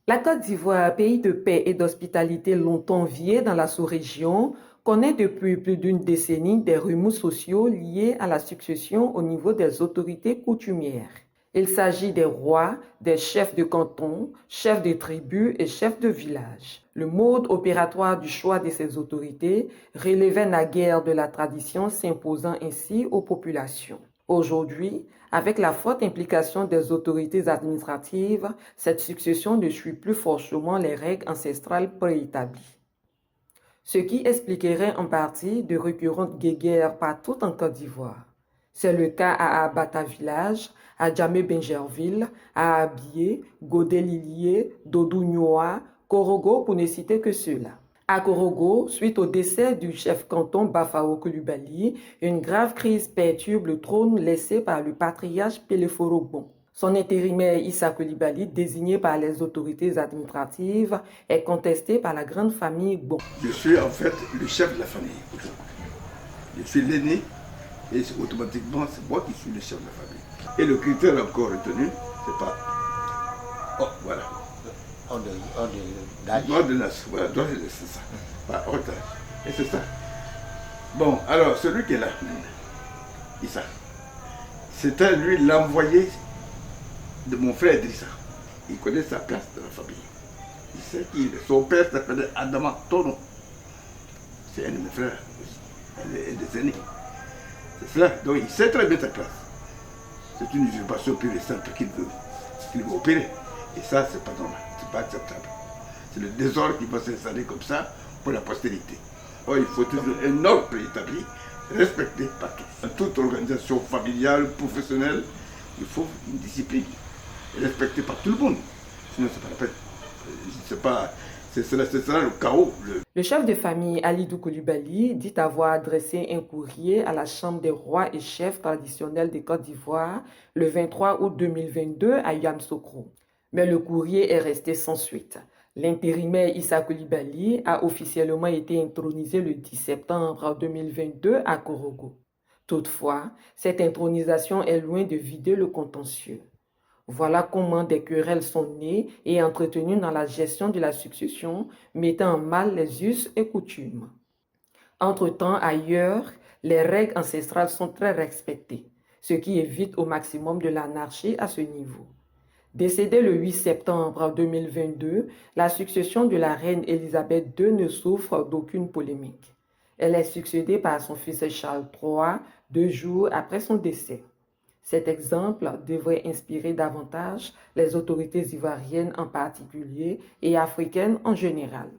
La Côte d'Ivoire, pays de paix et d'hospitalité longtemps envié dans la sous-région, connaît depuis plus d'une décennie des remous sociaux liés à la succession au niveau des autorités coutumières. Il s'agit des rois, des chefs de canton, chefs de tribus et chefs de village. Le mode opératoire du choix de ces autorités relevait naguère de la tradition, s'imposant ainsi aux populations. Aujourd'hui, avec la forte implication des autorités administratives, cette succession ne suit plus forcément les règles ancestrales préétablies. Ce qui expliquerait en partie de récurrentes guéguerres partout en Côte d'Ivoire. C'est le cas à Abata Village, à Djamé-Bingerville, à Abié, Godé-Lilier, Dodou-Nyoa, Korogo pour ne citer que ceux-là. À Korogo, suite au décès du chef canton Bafao Coulibaly, une grave crise perturbe le trône laissé par le patriarche Péléforo Bon. Son intérimaire Issa Coulibaly, désigné par les autorités administratives, est contesté par la grande famille Bon. Je suis en fait le chef de la famille. Je suis l'aîné et automatiquement c'est moi qui suis le chef de la famille. Et le critère encore retenu, c'est pas... Oh, voilà. Droit de nation, voilà, c'est ça. Pas otage. Et c'est ça. Bon, alors celui qui est là, Issa, c'était lui l'envoyé de mon frère Idrissa. Il connaît sa place dans la famille. Il sait qui il est. Son père s'appelait Adama Tono. C'est un de mes frères aussi, un des aînés. C'est cela. Donc il sait très bien sa place. C'est une usurpation pure et simple qu'il veut opérer. Et ça, c'est pas normal, c'est pas acceptable. C'est le désordre qui va s'installer comme ça pour la postérité. Or, il faut toujours un ordre préétabli, respecté par tous. Dans toute organisation familiale, professionnelle, il faut une discipline, respectée par tout le monde. Sinon, c'est pas la peine. C'est cela le chaos. Le chef de famille Alidou Coulibaly dit avoir adressé un courrier à la Chambre des rois et chefs traditionnels de Côte d'Ivoire le 23 août 2022 à Yamoussoukro. Mais le courrier est resté sans suite. L'intérimaire Issa Coulibaly a officiellement été intronisé le 10 septembre 2022 à Korogo. Toutefois, cette intronisation est loin de vider le contentieux. Voilà comment des querelles sont nées et entretenues dans la gestion de la succession, mettant en mal les us et coutumes. Entre-temps, ailleurs, les règles ancestrales sont très respectées, ce qui évite au maximum de l'anarchie à ce niveau. Décédée le 8 septembre 2022, la succession de la reine Elisabeth II ne souffre d'aucune polémique. Elle est succédée par son fils Charles III 2 jours après son décès. Cet exemple devrait inspirer davantage les autorités ivoiriennes en particulier et africaines en général.